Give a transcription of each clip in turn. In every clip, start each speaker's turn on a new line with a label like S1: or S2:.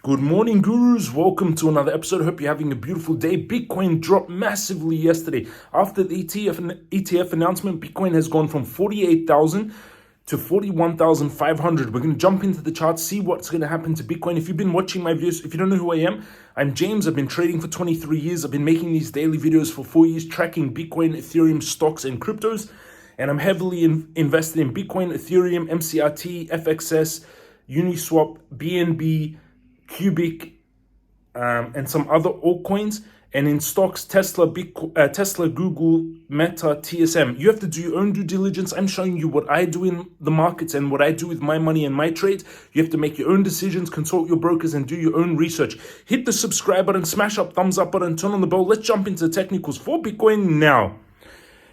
S1: Good morning, gurus. Welcome to another episode. Hope you're having a beautiful day. Bitcoin dropped massively yesterday. After the ETF announcement, Bitcoin has gone from 48,000 to 41,500. We're going to jump into the charts, see what's going to happen to Bitcoin. If you've been watching my videos, if you don't know who I am, I'm James. I've been trading for 23 years. I've been making these daily videos for 4 years, tracking Bitcoin, Ethereum, stocks, and cryptos. And I'm heavily invested in Bitcoin, Ethereum, MCRT, FXS, Uniswap, BNB, Cubic, and some other altcoins, and in stocks, Tesla, Google, Meta, TSM. You have to do your own due diligence. I'm showing you what I do in the markets and what I do with my money and my trades. You have to make your own decisions, consult your brokers, and do your own research. Hit the subscribe button, smash up, thumbs up button, turn on the bell. Let's jump into the technicals for Bitcoin now.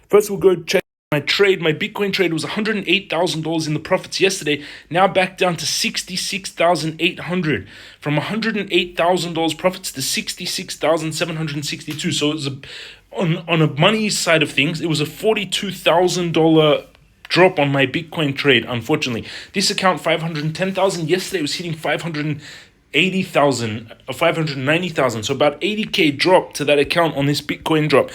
S1: First, we'll go check my trade. My Bitcoin trade was $108,000 in the profits yesterday, now back down to $66,800. From $108,000 profits to $66,762. So it was on a money side of things, it was a $42,000 drop on my Bitcoin trade, unfortunately. This account, 510,000. Yesterday it was hitting 580,000 or 590,000, so about 80k drop to that account on this Bitcoin drop.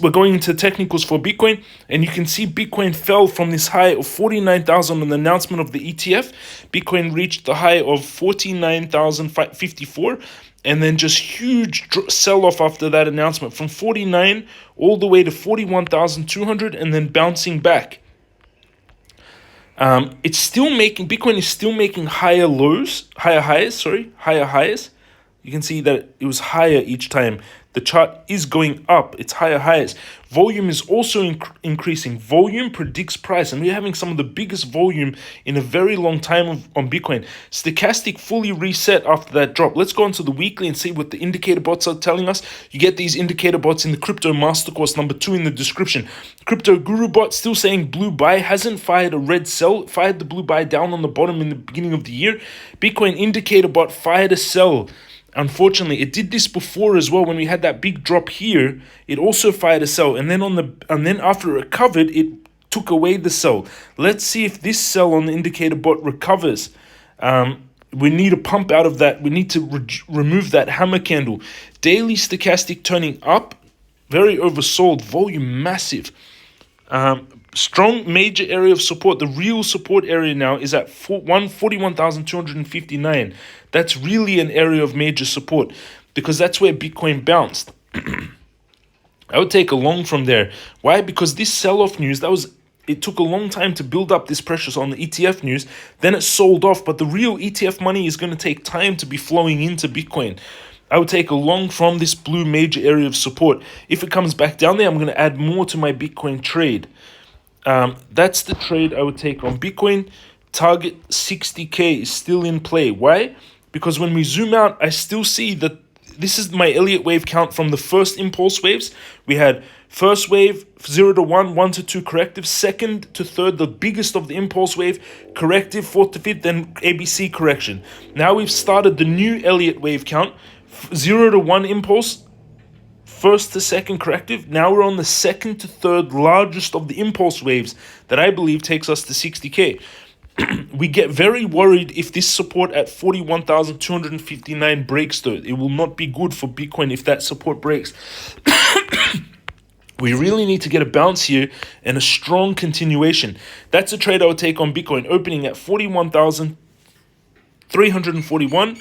S1: We're going into technicals for Bitcoin, and you can see Bitcoin fell from this high of 49,000 on the announcement of the ETF. Bitcoin reached the high of 49,054, and then just huge sell-off after that announcement from 49 all the way to 41,200, and then bouncing back. Bitcoin is still making higher highs. You can see that it was higher each time. The chart is going up. It's higher highs. Volume is also increasing. Volume predicts price, and we're having some of the biggest volume in a very long time on Bitcoin. Stochastic fully reset after that drop. Let's go into the weekly and see what the indicator bots are telling us. You get these indicator bots in the Crypto Master Course number 2 in the description. Crypto Guru bot still saying blue buy, hasn't fired a red sell, fired the blue buy down on the bottom in the beginning of the year. Bitcoin indicator bot fired a sell. Unfortunately, it did this before as well. When we had that big drop here, it also fired a sell, and then after it recovered, it took away the sell. Let's see if this sell on the indicator bot recovers. We need a pump out of that. We need to remove that hammer candle. Daily stochastic turning up, very oversold, volume massive. Strong major area of support. The real support area now is at 41,259. That's really an area of major support because that's where Bitcoin bounced. I would take a long from there. Why? Because this sell-off news, it took a long time to build up this pressure on the ETF news. Then it sold off, but the real ETF money is going to take time to be flowing into Bitcoin. I would take a long from this blue major area of support. If it comes back down there, I'm going to add more to my Bitcoin trade. That's the trade I would take on Bitcoin. Target 60k is still in play. Why? Because when we zoom out, I still see that this is my Elliott wave count from the first impulse waves. We had first wave 0 to 1, 1 to 2 corrective, second to third, the biggest of the impulse wave, corrective, fourth to fifth, then ABC correction. Now we've started the new Elliott wave count, 0 to 1 impulse, first to second corrective. Now we're on the second to third largest of the impulse waves that I believe takes us to 60k. We get very worried if this support at 41,259 breaks though. It will not be good for Bitcoin if that support breaks. We really need to get a bounce here and a strong continuation. That's a trade I would take on Bitcoin, opening at 41,341.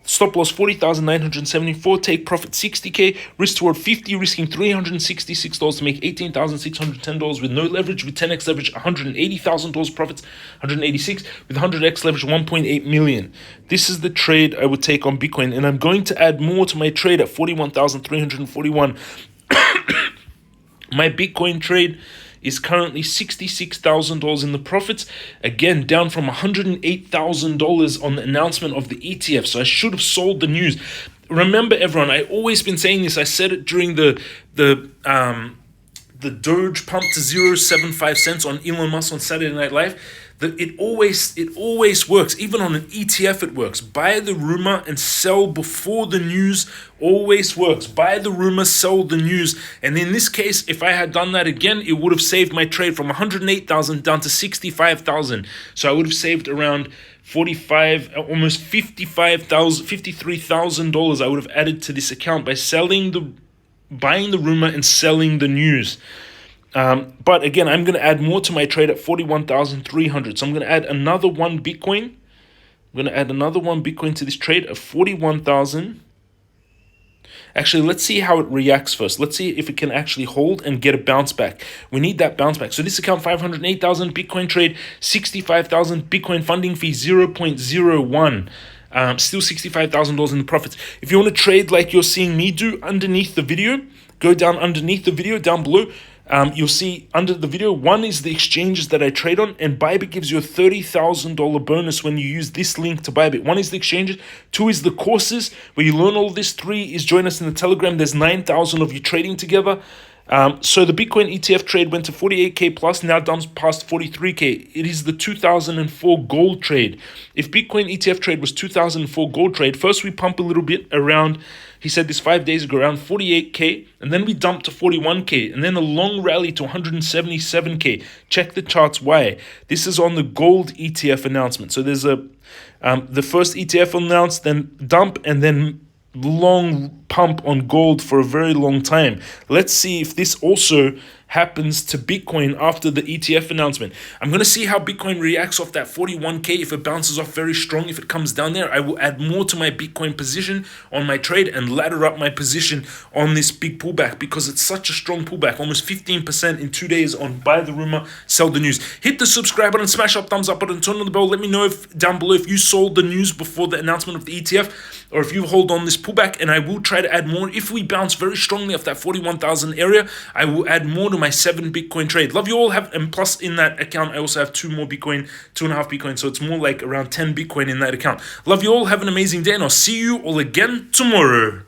S1: Stop loss 40,974, take profit 60k, risk toward 50, risking $366 to make $18,610 with no leverage, with 10x leverage $180,000 profits, 186, with 100x leverage 1.8 million. This is the trade I would take on Bitcoin, and I'm going to add more to my trade at 41,341. My Bitcoin trade is currently $66,000 in the profits, again down from $108,000 on the announcement of the ETF. So I should have sold the news. Remember, everyone, I always been saying this. I said it during the Doge pump to 0.75 cents on Elon Musk on Saturday Night Live. It always works. Even on an ETF, it works. Buy the rumor and sell before the news. Always works. Buy the rumor, sell the news. And in this case, if I had done that again, it would have saved my trade from 108,000 down to 65,000. So I would have saved around 45, almost $53,000. I would have added to this account by buying the rumor and selling the news. But again, I'm going to add more to my trade at 41,300. So I'm going to add another one Bitcoin. I'm going to add another one Bitcoin to this trade of 41,000. Actually, let's see how it reacts first. Let's see if it can actually hold and get a bounce back. We need that bounce back. So this account, 508,000, Bitcoin trade, 65,000, Bitcoin funding fee, 0.01. Still $65,000 in the profits. If you want to trade like you're seeing me do underneath the video, go down underneath the video, down below. You'll see under the video, one is the exchanges that I trade on, and Bybit gives you a $30,000 bonus when you use this link to Bybit. One is the exchanges, two is the courses where you learn all this, three is join us in the Telegram. There's 9,000 of you trading together. So the Bitcoin ETF trade went to 48K plus, now down past 43K. It is the 2004 gold trade. If Bitcoin ETF trade was 2004 gold trade, first we pump a little bit around, he said this 5 days ago, around 48K, and then we dumped to 41K, and then a long rally to 177K. Check the charts why. This is on the gold ETF announcement. So there's the first ETF announced, then dump, and then long pump on gold for a very long time. Let's see if this also happens to Bitcoin after the ETF announcement. I'm going to see how Bitcoin reacts off that 41K. If it bounces off very strong, if it comes down there, I will add more to my Bitcoin position on my trade and ladder up my position on this big pullback, because it's such a strong pullback, almost 15% in 2 days on buy the rumor, sell the news. Hit the subscribe button, smash up thumbs up button, turn on the bell. Let me know down below if you sold the news before the announcement of the ETF, or if you hold on this pullback, and I will try to add more. If we bounce very strongly off that 41,000 area, I will add more to my 7 Bitcoin trade. Love you all. And plus in that account, I also have 2 more Bitcoin, 2.5 Bitcoin. So it's more like around 10 Bitcoin in that account. Love you all. Have an amazing day, and I'll see you all again tomorrow.